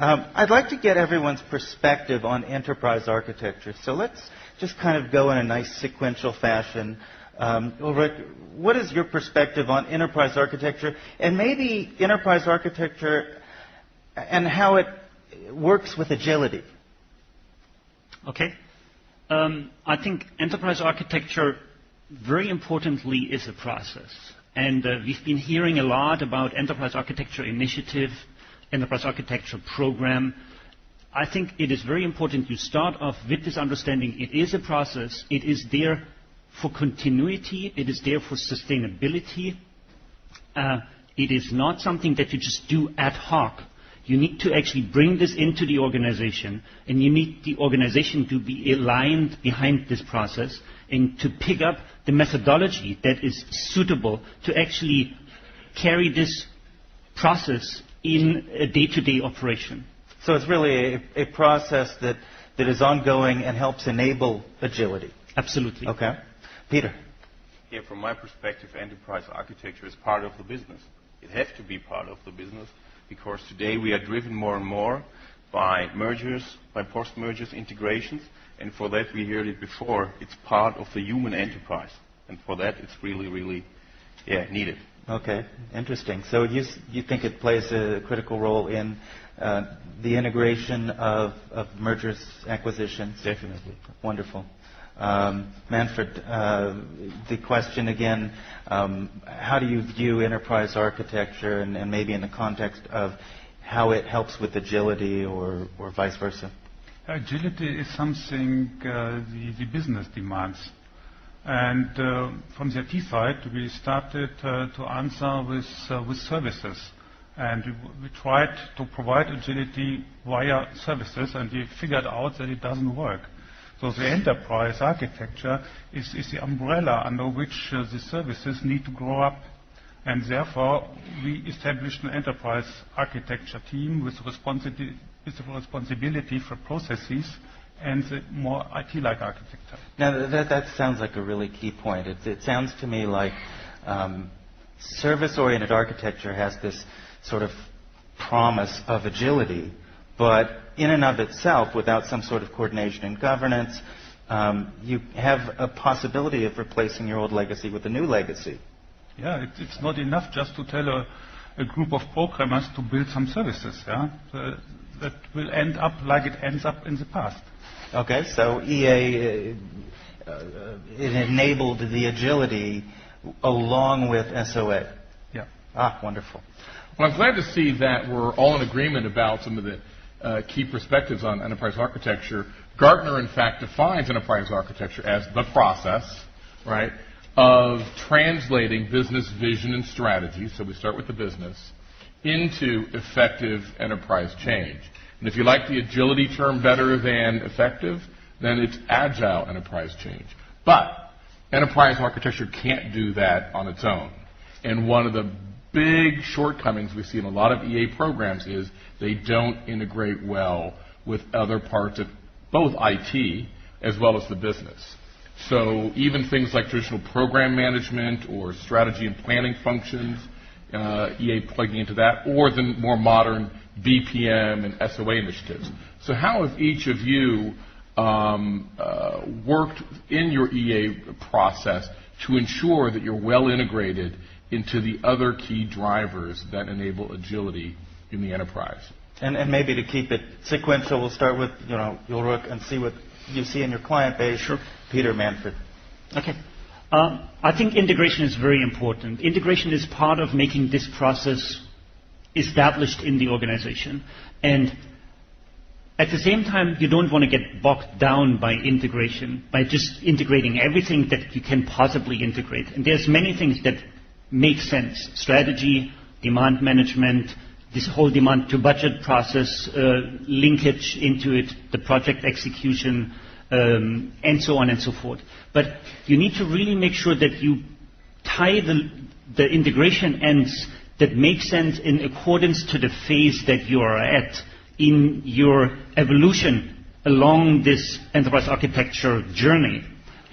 I'd like to get everyone's perspective on enterprise architecture. So let's just kind of go in a nice sequential fashion. Ulrich, what is your perspective on enterprise architecture, and maybe enterprise architecture and how it works with agility? Okay. I think enterprise architecture, very importantly, is a process. And we've been hearing a lot about enterprise architecture initiative, enterprise architecture program. I think it is very important you start off with this understanding. It is a process. It is there for continuity. It is there for sustainability. It is not something that you just do ad hoc. You need to actually bring this into the organization, and you need the organization to be aligned behind this process and to pick up the methodology that is suitable to actually carry this process in a day-to-day operation. So it's really a process that is ongoing and helps enable agility. Absolutely. Okay. Peter. Yeah, from my perspective, enterprise architecture is part of the business. It has to be part of the business because today we are driven more and more by mergers, by post-mergers integrations, and for that we heard it before, it's part of the human enterprise. And for that it's really, really needed. Okay, interesting. So you think it plays a critical role in the integration of mergers, acquisitions? Definitely. Wonderful. Manfred, the question again, how do you view enterprise architecture and maybe in the context of how it helps with agility or vice versa? Agility is something the business demands. And from the IT side, we started to answer with services. And we tried to provide agility via services, and we figured out that it doesn't work. So the enterprise architecture is the umbrella under which the services need to grow up. And therefore, we established an enterprise architecture team with responsibility for processes and the more IT-like architecture. Now, that sounds like a really key point. It sounds to me like service-oriented architecture has this sort of promise of agility, but in and of itself, without some sort of coordination and governance, you have a possibility of replacing your old legacy with a new legacy. Yeah, it's not enough just to tell a group of programmers to build some services. That will end up like it ends up in the past. Okay, so EA it enabled the agility along with SOA. Yeah. Wonderful. Well, I'm glad to see that we're all in agreement about some of the key perspectives on enterprise architecture. Gartner, in fact, defines enterprise architecture as the process, right, of translating business vision and strategy, so we start with the business, into effective enterprise change. And if you like the agility term better than effective, then it's agile enterprise change. But enterprise architecture can't do that on its own. And one of the big shortcomings we see in a lot of EA programs is they don't integrate well with other parts of both IT as well as the business. So even things like traditional program management or strategy and planning functions, EA plugging into that, or the more modern BPM and SOA initiatives. So how have each of you worked in your EA process to ensure that you're well integrated into the other key drivers that enable agility in the enterprise? And maybe to keep it sequential, we'll start with Ulrich and see what you see in your client base. Sure. Peter, Manfred. Okay. I think integration is very important. Integration is part of making this process established in the organization. And at the same time, you don't want to get bogged down by integration, by just integrating everything that you can possibly integrate. And there's many things that make sense. Strategy, demand management, this whole demand to budget process, linkage into it, the project execution, and so on and so forth. But you need to really make sure that you tie the integration ends that make sense in accordance to the phase that you are at in your evolution along this enterprise architecture journey.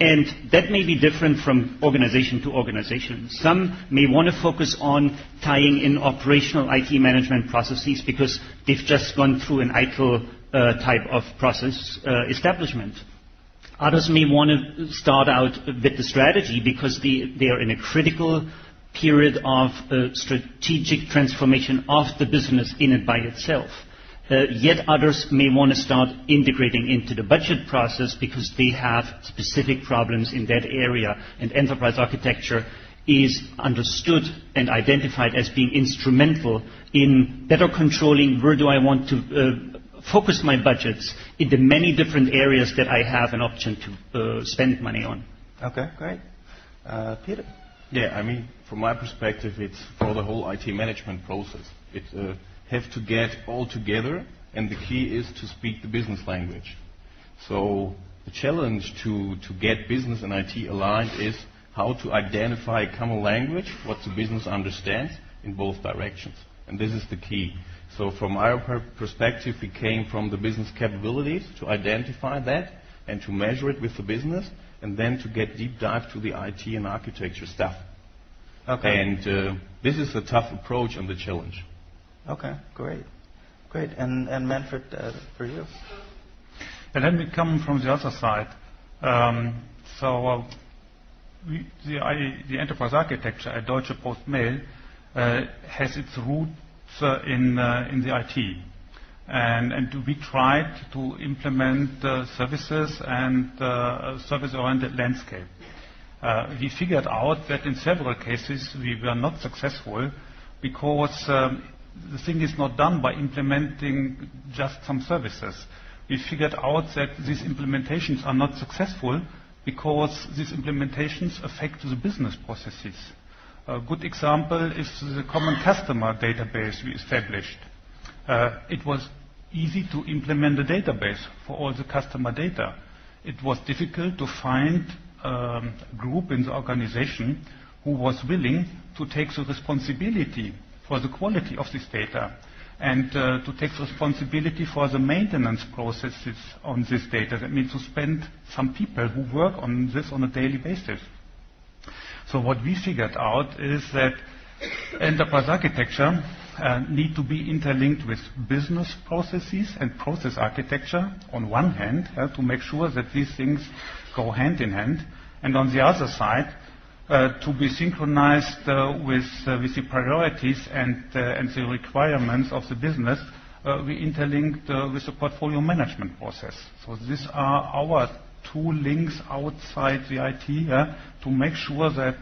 And that may be different from organization to organization. Some may want to focus on tying in operational IT management processes because they've just gone through an ITIL type of process establishment. Others may want to start out with the strategy because they are in a critical period of strategic transformation of the business in and by itself. Yet others may want to start integrating into the budget process because they have specific problems in that area, and enterprise architecture is understood and identified as being instrumental in better controlling where do I want to focus my budgets in the many different areas that I have an option to spend money on. Okay, great. Peter? Yeah, I mean, from my perspective, it's for the whole IT management process. It have to get all together, and the key is to speak the business language. So the challenge to get business and IT aligned is how to identify a common language, what the business understands in both directions. And this is the key. So from our perspective, we came from the business capabilities to identify that and to measure it with the business, and then to get deep dive to the IT and architecture stuff. Okay. And this is a tough approach and the challenge. Okay, great. Great. And Manfred, for you? And let me come from the other side. The enterprise architecture at Deutsche Post Mail has its roots in the IT. And we tried to implement services and service-oriented landscape. We figured out that in several cases we were not successful because the thing is not done by implementing just some services. We figured out that these implementations are not successful because these implementations affect the business processes. A good example is the common customer database we established. It was easy to implement the database for all the customer data. It was difficult to find a group in the organization who was willing to take the responsibility for the quality of this data and to take responsibility for the maintenance processes on this data. That means to spend some people who work on this on a daily basis. So what we figured out is that enterprise architecture need to be interlinked with business processes and process architecture on one hand, to make sure that these things go hand in hand, and on the other side, to be synchronized with the priorities and the requirements of the business, we interlinked with the portfolio management process. So these are our two links outside the IT to make sure that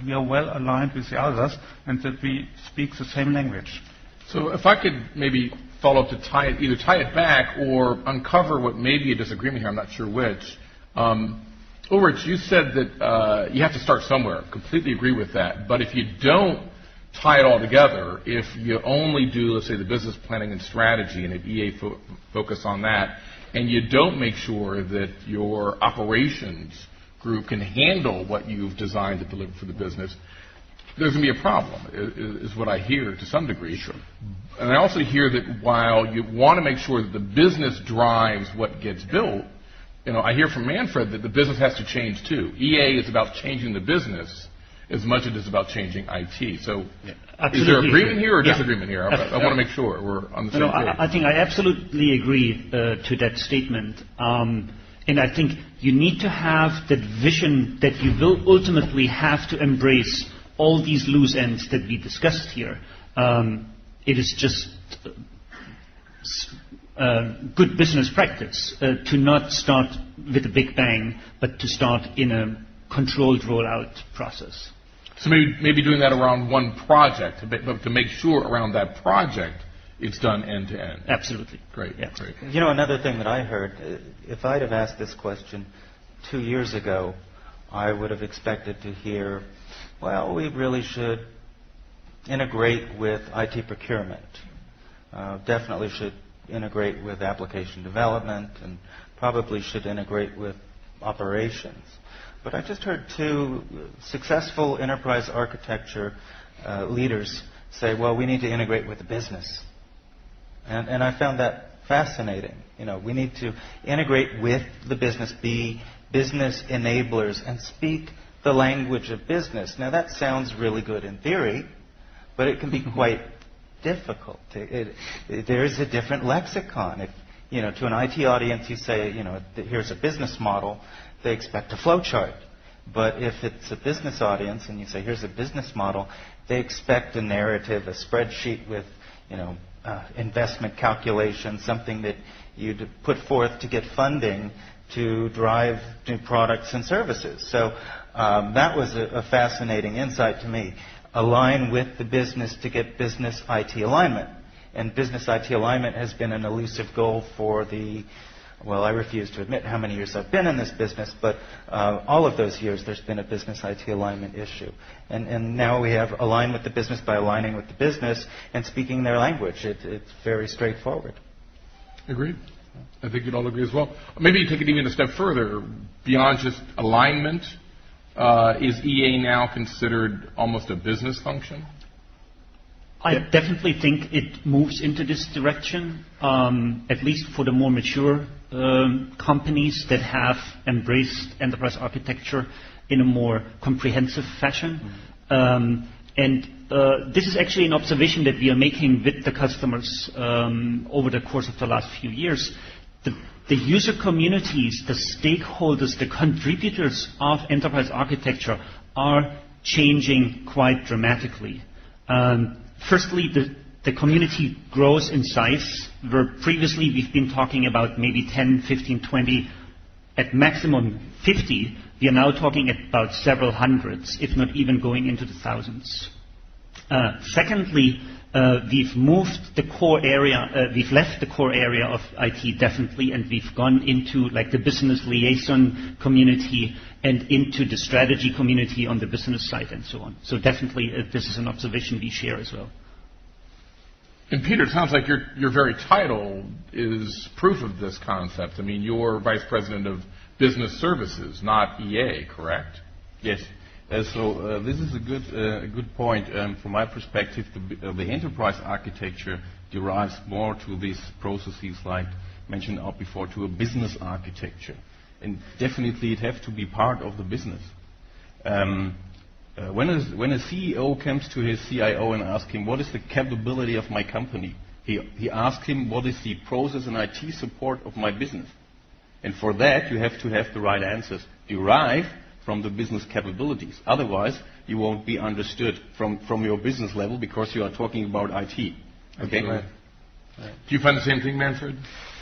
we are well aligned with the others and that we speak the same language. So if I could maybe follow up to either tie it back or uncover what may be a disagreement here, I'm not sure which. Ulrich, you said that you have to start somewhere. Completely agree with that. But if you don't tie it all together, if you only do, let's say, the business planning and strategy and if EA focus on that, and you don't make sure that your operations group can handle what you've designed to deliver for the business, there's going to be a problem, is what I hear to some degree. Sure. And I also hear that while you want to make sure that the business drives what gets built, I hear from Manfred that the business has to change too. EA is about changing the business as much as it is about changing IT. So is there agreement here or disagreement here? I want to make sure we're on the same page. I think I absolutely agree to that statement. And I think you need to have that vision that you will ultimately have to embrace all these loose ends that we discussed here. It is just good business practice to not start with a big bang, but to start in a controlled rollout process. So maybe doing that around one project, but to make sure around that project it's done end to end. Absolutely. Great. Yeah. Great. Another thing that I heard, if I'd have asked this question 2 years ago, I would have expected to hear, well, we really should integrate with IT procurement. Definitely should integrate with application development and probably should integrate with operations. But I just heard two successful enterprise architecture leaders say, well, we need to integrate with the business. And I found that fascinating. We need to integrate with the business, be business enablers, and speak the language of business. Now, that sounds really good in theory, but it can be quite difficult. There is a different lexicon. If, to an IT audience, you say, here's a business model, they expect a flow chart. But if it's a business audience and you say, here's a business model, they expect a narrative, a spreadsheet with, investment calculations, something that you'd put forth to get funding to drive new products and services. So that was a fascinating insight to me. Align with the business to get business IT alignment. And business IT alignment has been an elusive goal for I refuse to admit how many years I've been in this business, but all of those years there's been a business IT alignment issue. And now we have align with the business by aligning with the business and speaking their language. It's very straightforward. Agreed. I think you'd all agree as well. Maybe take it even a step further. Beyond just alignment, is EA now considered almost a business function? I definitely think it moves into this direction, at least for the more mature companies that have embraced enterprise architecture in a more comprehensive fashion. This is actually an observation that we are making with the customers over the course of the last few years. The user communities, the stakeholders, the contributors of enterprise architecture are changing quite dramatically. Firstly, the community grows in size, where previously we've been talking about maybe 10, 15, 20, at maximum 50. We are now talking about several hundreds, if not even going into the thousands. Secondly, we've moved the core area, we've left the core area of IT definitely, and we've gone into like the business liaison community and into the strategy community on the business side and so on. So definitely this is an observation we share as well. And Peter, it sounds like your very title is proof of this concept. I mean, you're Vice President of Business Services, not EA, correct? Yes. So this is a good point. From my perspective, the enterprise architecture derives more to these processes, like mentioned out before, to a business architecture. And definitely it has to be part of the business. When a CEO comes to his CIO and asks him, what is the capability of my company? He asks him, what is the process and IT support of my business? And for that, you have to have the right answers derived from the business capabilities. Otherwise, you won't be understood from your business level because you are talking about IT. Okay? Right. Do you find the same thing, Manfred,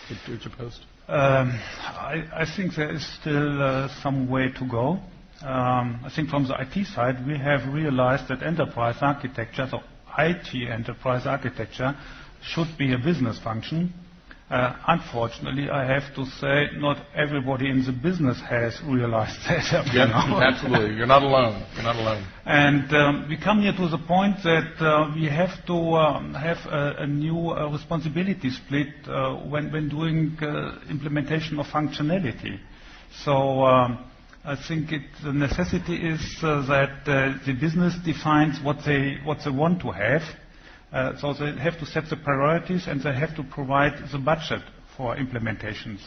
at your post? I think there is still some way to go. I think from the IT side, we have realized that enterprise architecture, so IT enterprise architecture, should be a business function. Unfortunately, I have to say, not everybody in the business has realized that. Absolutely. You're not alone. You're not alone. And we come here to the point that we have to have a new responsibility split when doing implementation of functionality. So I think the necessity is that the business defines what they want to have. So they have to set the priorities and they have to provide the budget for implementations.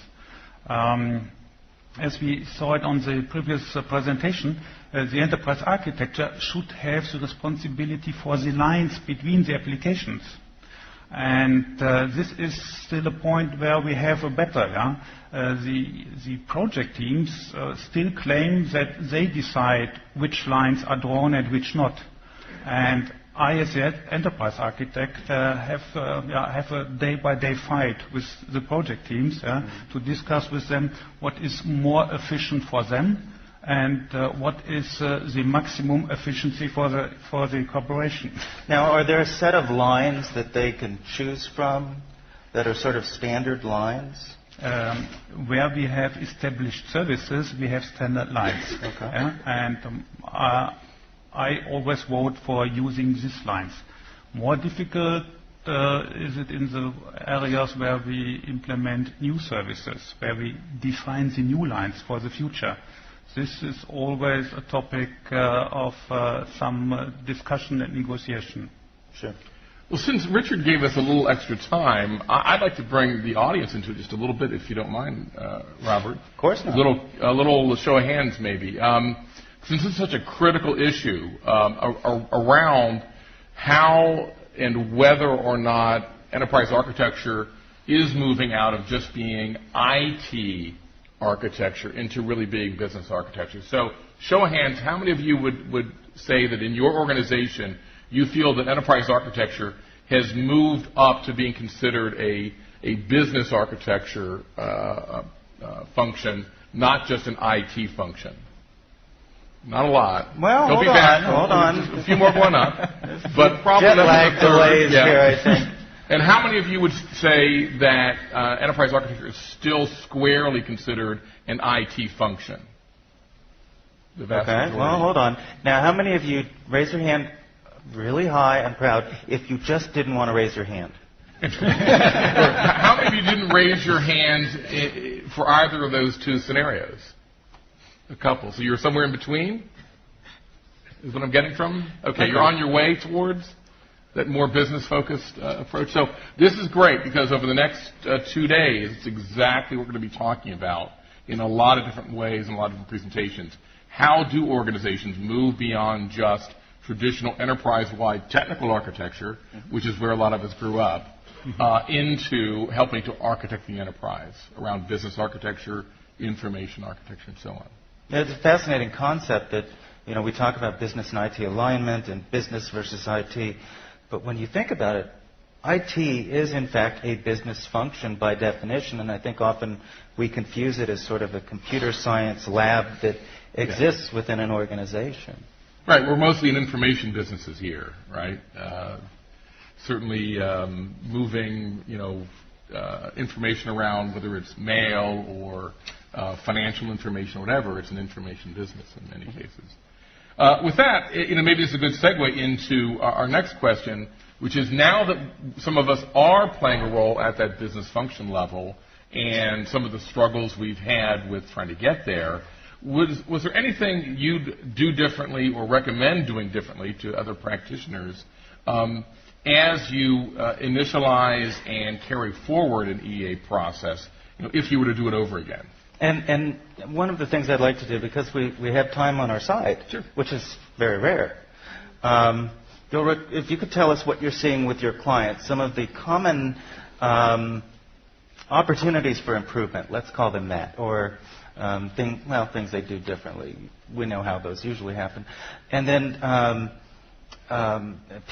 As we saw it on the previous presentation, the enterprise architecture should have the responsibility for the lines between the applications. And this is still a point where we have a better. The project teams still claim that they decide which lines are drawn and which not. And I, as the enterprise architect, have a day-by-day fight with the project teams to discuss with them what is more efficient for them and what is the maximum efficiency for the corporation. Now, are there a set of lines that they can choose from that are sort of standard lines? Where we have established services, we have standard lines. Okay. And I always vote for using these lines. More difficult is it in the areas where we implement new services, where we define the new lines for the future. This is always a topic of some discussion and negotiation. Sure. Well, since Richard gave us a little extra time, I'd like to bring the audience into it just a little bit, if you don't mind, Robert. Of course not. A little show of hands, maybe. Since it's such a critical issue around how and whether or not enterprise architecture is moving out of just being IT architecture into really being business architecture. So, show of hands, how many of you would say that in your organization you feel that enterprise architecture has moved up to being considered a business architecture function, not just an IT function? Not a lot. Well, Don't hold be bad. on, hold on. Just a few more going up. But probably Jet less lag than a third. delays here, I think. And how many of you would say that enterprise architecture is still squarely considered an IT function? The vast Okay, majority. well, hold on. Now, how many of you raise your hand really high and proud if you just didn't want to raise your hand? How many of you didn't raise your hand for either of those two scenarios? A couple. So you're somewhere in between? Is what I'm getting from? Okay, you're on your way towards that more business-focused approach. So this is great because over the next 2 days, it's exactly what we're going to be talking about in a lot of different ways and a lot of different presentations. How do organizations move beyond just traditional enterprise-wide technical architecture, which is where a lot of us grew up, into helping to architect the enterprise around business architecture, information architecture, and so on. It's a fascinating concept that, we talk about business and IT alignment and business versus IT. But when you think about it, IT is in fact a business function by definition, and I think often we confuse it as sort of a computer science lab that exists within an organization. Right, we're mostly in information businesses here, right? Certainly moving, information around, whether it's mail or financial information, whatever. It's an information business in many cases. With that, maybe it's a good segue into our next question, which is now that some of us are playing a role at that business function level and some of the struggles we've had with trying to get there, was there anything you'd do differently or recommend doing differently to other practitioners as you initialize and carry forward an EA process, if you were to do it over again? And one of the things I'd like to do, because we have time on our side, which is very rare, if you could tell us what you're seeing with your clients, some of the common opportunities for improvement, let's call them that, or things they do differently. We know how those usually happen. And then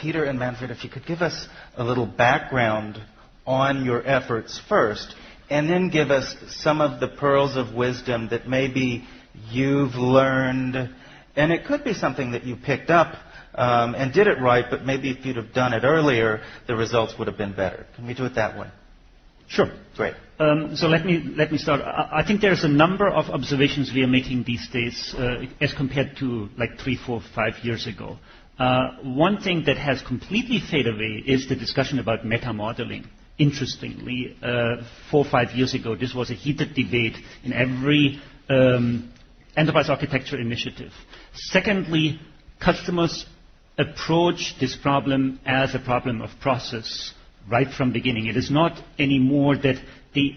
Peter and Manfred, if you could give us a little background on your efforts first, and then give us some of the pearls of wisdom that maybe you've learned, and it could be something that you picked up and did it right, but maybe if you'd have done it earlier, the results would have been better. Can we do it that way? Sure. Great. So let me start. I think there's a number of observations we are making these days as compared to like 3, 4, 5 years ago. One thing that has completely faded away is the discussion about meta-modeling. Interestingly, 4 or 5 years ago, this was a heated debate in every enterprise architecture initiative. Secondly, customers approach this problem as a problem of process right from the beginning. It is not anymore that they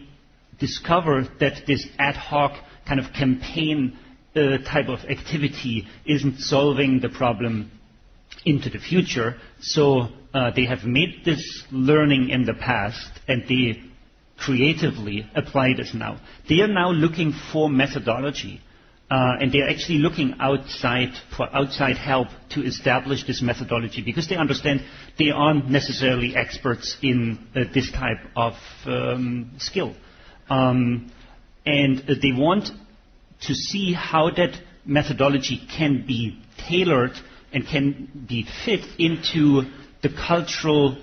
discover that this ad hoc kind of campaign type of activity isn't solving the problem into the future. So they have made this learning in the past and they creatively apply this now. They are now looking for methodology. And they're actually looking for outside help to establish this methodology because they understand they aren't necessarily experts in this type of skill. And they want to see how that methodology can be tailored and can be fit into the cultural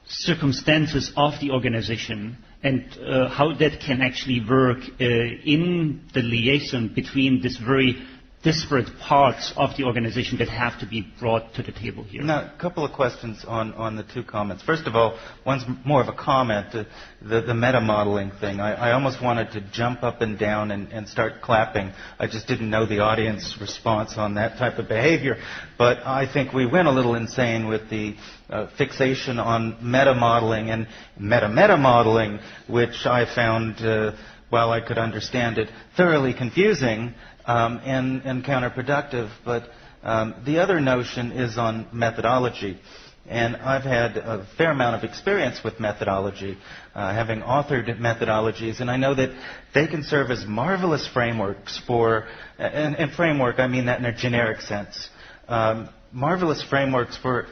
circumstances of the organization and how that can actually work in the liaison between this very disparate parts of the organization that have to be brought to the table here. Now, a couple of questions on the two comments. First of all, one's more of a comment, the meta-modeling thing. I almost wanted to jump up and down and start clapping. I just didn't know the audience response on that type of behavior. But I think we went a little insane with the fixation on meta-modeling and meta-meta-modeling, which I found, while I could understand it, thoroughly confusing. And counterproductive, but the other notion is on methodology. And I've had a fair amount of experience with methodology, having authored methodologies, and I know that they can serve as marvelous frameworks for, and framework, I mean that in a generic sense, marvelous frameworks for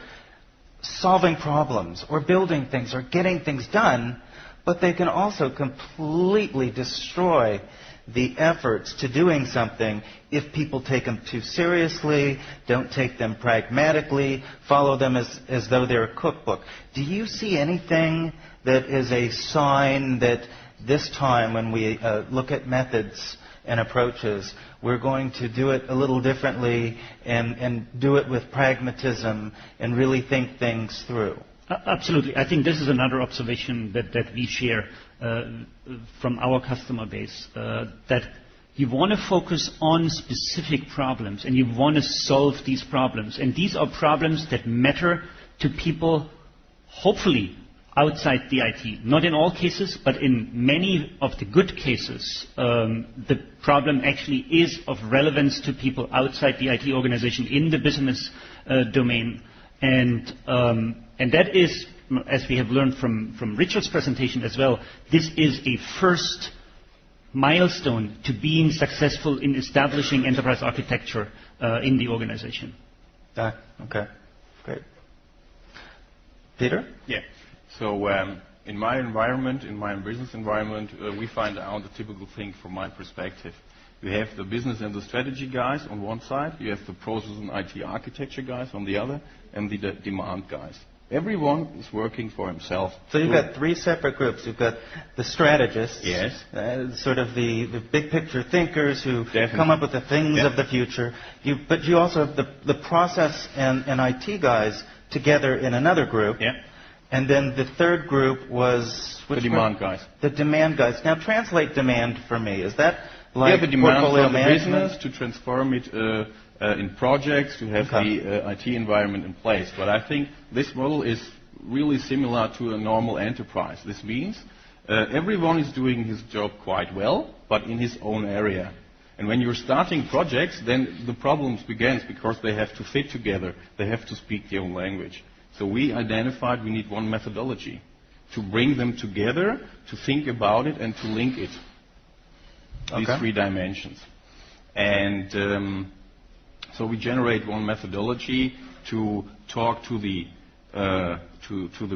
solving problems or building things or getting things done, but they can also completely destroy the efforts to doing something if people take them too seriously, don't take them pragmatically, follow them as though they're a cookbook. Do you see anything that is a sign that this time when we look at methods and approaches, we're going to do it a little differently and do it with pragmatism and really think things through? Absolutely. I think this is another observation that we share from our customer base, that you want to focus on specific problems and you want to solve these problems. And these are problems that matter to people, hopefully, outside the IT. Not in all cases, but in many of the good cases, the problem actually is of relevance to people outside the IT organization in the business domain. And that is, as we have learned from Richard's presentation as well, this is a first milestone to being successful in establishing enterprise architecture in the organization. Okay, great. Peter? Yeah. So in my environment, in my business environment, we find out a typical thing from my perspective. You have the business and the strategy guys on one side, you have the process and IT architecture guys on the other, and the demand guys. Everyone is working for himself. So you've got three separate groups. You've got the strategists, yes, sort of the big picture thinkers who Definitely. come up with the things of the future. But you also have the process and IT guys together in another group. Yeah. And then the third group was The demand guys. The demand guys. Now translate demand for me. Is that like have a demand portfolio from the management? business to transform it in projects, to have the IT environment in place. But I think this model is really similar to a normal enterprise. This means everyone is doing his job quite well, but in his own area. And when you're starting projects, then the problems begin because they have to fit together. They have to speak their own language. So we identified we need one methodology to bring them together, to think about it, and to link it. These three dimensions. And so we generate one methodology to talk to the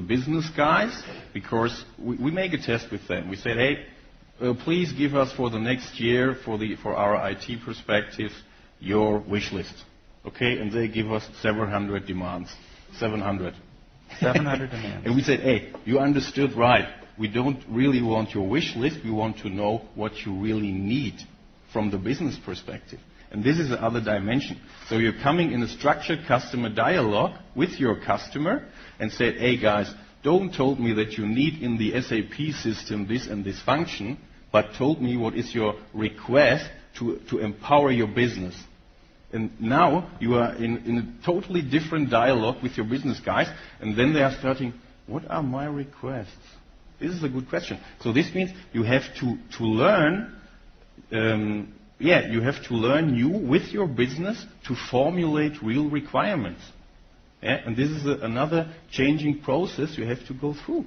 business guys, because we make a test with them. We said, hey, please give us for the next year, for our IT perspective, your wish list. Okay, and they give us several hundred demands. 700. 700 demands. And we said, hey, you understood right. We don't really want your wish list. We want to know what you really need from the business perspective. And this is the other dimension. So you're coming in a structured customer dialogue with your customer and said, hey guys, don't told me that you need in the SAP system this and this function, but told me what is your request to empower your business. And now you are in a totally different dialogue with your business guys, and then they are starting, what are my requests? This is a good question. So this means you have to learn, you have to learn you with your business to formulate real requirements. Yeah? And this is another changing process you have to go through.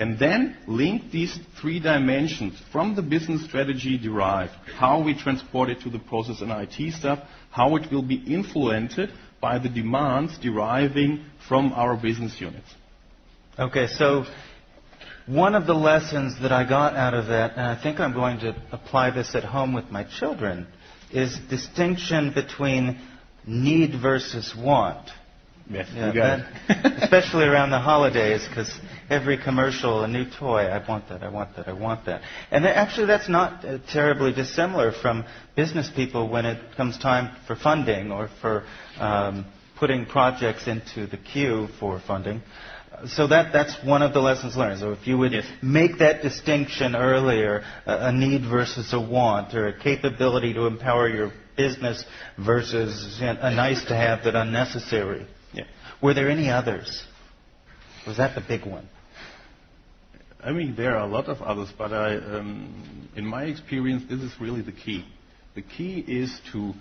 And then link these three dimensions from the business strategy derived, how we transport it to the process and IT stuff, how it will be influenced by the demands deriving from our business units. Okay, so one of the lessons that I got out of that, and I think I'm going to apply this at home with my children, is distinction between need versus want. Yes, Yeah, you got it. especially around the holidays, because every commercial, a new toy, I want that, I want that, I want that. And actually, that's not terribly dissimilar from business people when it comes time for funding or for putting projects into the queue for funding. So that's one of the lessons learned. So if you would make that distinction earlier, a need versus a want, or a capability to empower your business versus a nice to have that unnecessary. Yeah. Were there any others? Was that the big one? I mean, there are a lot of others, but in my experience, this is really the key. The key is to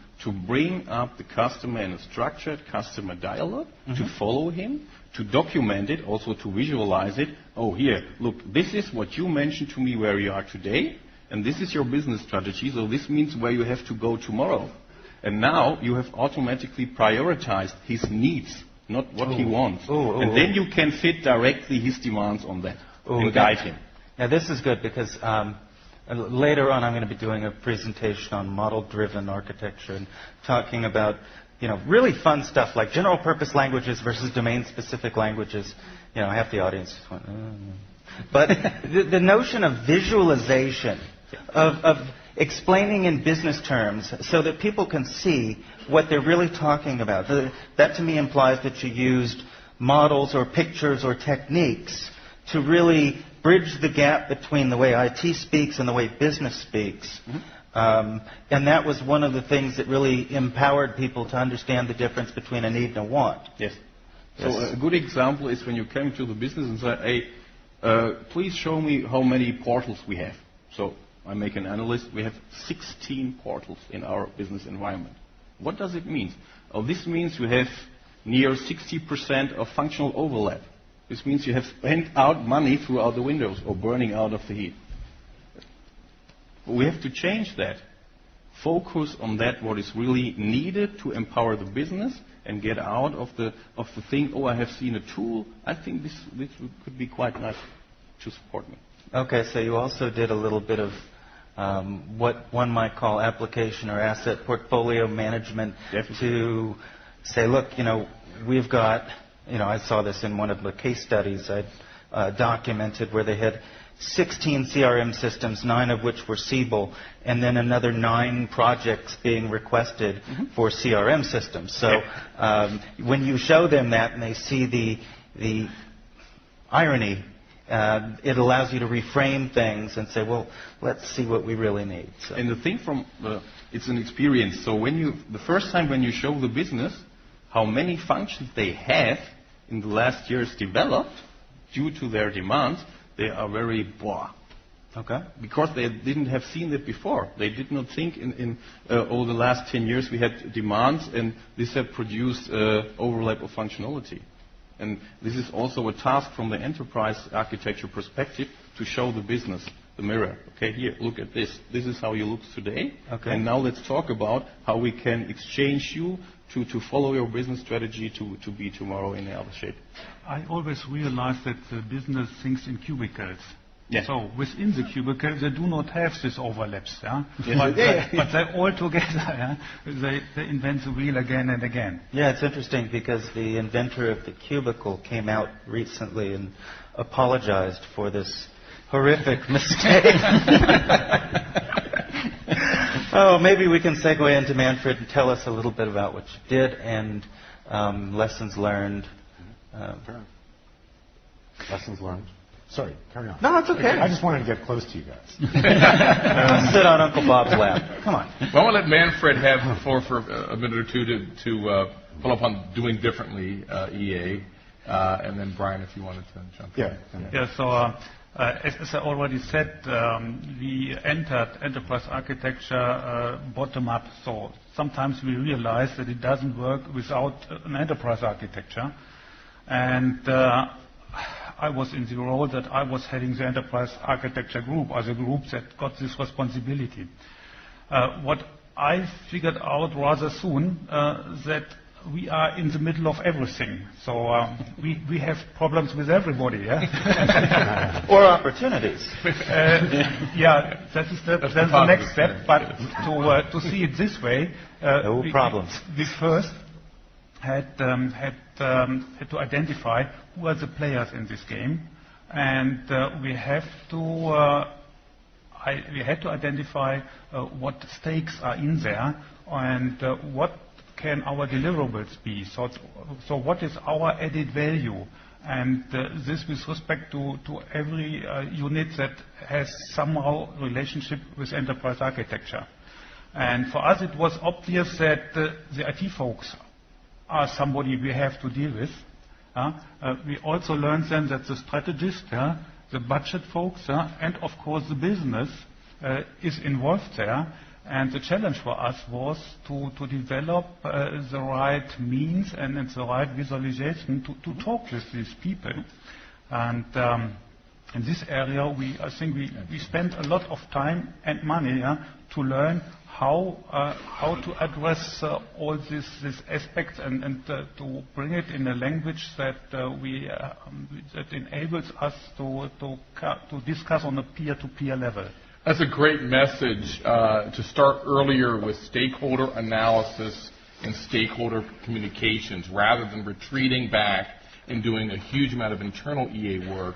bring up the customer in a structured customer dialogue, to follow him, to document it, also to visualize it. Oh, here, look, this is what you mentioned to me where you are today, and this is your business strategy, so this means where you have to go tomorrow. And now you have automatically prioritized his needs, not what he wants. And then you can fit directly his demands on that and guide him. Now, this is good because later on I'm going to be doing a presentation on model-driven architecture and talking about really fun stuff like general-purpose languages versus domain-specific languages. Half the audience just went, But the notion of visualization, of explaining in business terms so that people can see what they're really talking about. That to me implies that you used models or pictures or techniques to really bridge the gap between the way IT speaks and the way business speaks. And that was one of the things that really empowered people to understand the difference between a need and a want. Yes. So a good example is when you came to the business and said, hey, please show me how many portals we have. So I make an analyst. We have 16 portals in our business environment. What does it mean? Oh, this means you have near 60% of functional overlap. This means you have spent out money throughout the windows or burning out of the heat. We have to change that. Focus on that, what is really needed to empower the business and get out of the thing, oh, I have seen a tool. I think this could be quite nice to support me. Okay, so you also did a little bit of what one might call application or asset portfolio management. Definitely. To say, look, we've got, I saw this in one of the case studies I documented where they had 16 CRM systems, 9 of which were Siebel, and then another 9 projects being requested for CRM systems. So when you show them that and they see the irony, it allows you to reframe things and say, well, let's see what we really need. So. And the thing it's an experience. So the first time when you show the business how many functions they have in the last years developed due to their demands, they are very blah. Okay. Because they didn't have seen it before. They did not think in over the last 10 years we had demands and this had produced overlap of functionality. And this is also a task from the enterprise architecture perspective to show the business the mirror. Okay, here, look at this. This is how you look today. Okay. And now let's talk about how we can exchange you to follow your business strategy to be tomorrow in the other shape. I always realize that the business thinks in cubicles. Yeah. So within the cubicle, they do not have these overlaps. Yeah? Yes. But they all together, they invent the wheel again and again. Yeah, it's interesting because the inventor of the cubicle came out recently and apologized for this horrific mistake. Oh, maybe we can segue into Manfred and tell us a little bit about what you did and lessons learned. Lessons learned. Sorry, carry on. No, that's okay. I just wanted to get close to you guys. Sit on Uncle Bob's lap. Come on. Well, I want to let Manfred have the floor for a minute or two to follow up on doing differently EA, and then Brian, if you wanted to jump in. Yeah, so as I already said, we entered enterprise architecture bottom up. So sometimes we realize that it doesn't work without an enterprise architecture. And I was in the role that I was heading the enterprise architecture group, as a group that got this responsibility. What I figured out rather soon, that we are in the middle of everything. So we have problems with everybody, yeah? Or opportunities. Yeah, that's the next step. But to see it this way, no problems. We first had to identify who are the players in this game, and we had to identify what stakes are in there and what can our deliverables be. So what is our added value? And this with respect to every unit that has somehow relationship with enterprise architecture. And for us it was obvious that the IT folks are somebody we have to deal with. We also learned then that the strategists, the budget folks, and of course the business is involved there. And the challenge for us was to develop the right means and the right visualization to talk with these people. And in this area, I think we spent a lot of time and money to learn how to address all these aspects and to bring it in a language that that enables us to discuss on a peer-to-peer level. That's a great message to start earlier with stakeholder analysis and stakeholder communications rather than retreating back and doing a huge amount of internal EA work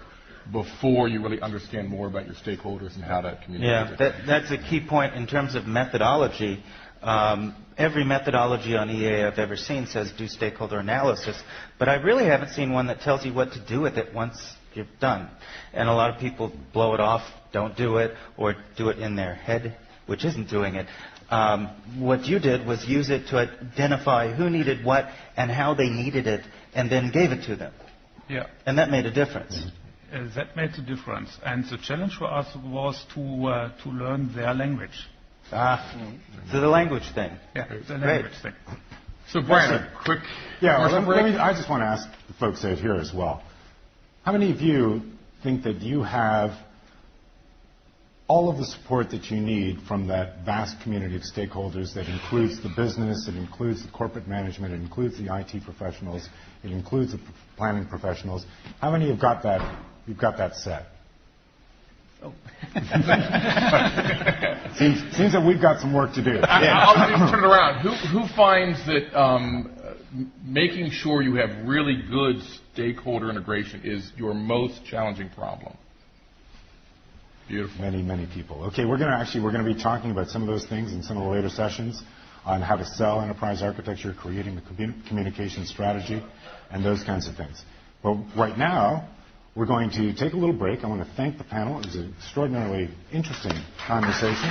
before you really understand more about your stakeholders and how to communicate. Yeah, that's a key point in terms of methodology. Every methodology on EA I've ever seen says do stakeholder analysis, but I really haven't seen one that tells you what to do with it once you're done. And a lot of people blow it off, don't do it, or do it in their head, which isn't doing it. What you did was use it to identify who needed what and how they needed it, and then gave it to them. Yeah. And that made a difference. That made a difference. And the challenge for us was to learn their language. So the language thing. Yeah, the language thing. So Brian, a quick commercial break? I just want to ask the folks out here as well. How many of you think that you have all of the support that you need from that vast community of stakeholders that includes the business, it includes the corporate management, it includes the IT professionals, it includes the planning professionals? How many have got that? You've got that set? Oh. seems that we've got some work to do. I'll turn it around. Who finds that making sure you have really good stakeholder integration is your most challenging problem? Beautiful. Many people. Okay, we're going to be talking about some of those things in some of the later sessions on how to sell enterprise architecture, creating the communication strategy, and those kinds of things. But right now, we're going to take a little break. I want to thank the panel. It was an extraordinarily interesting conversation.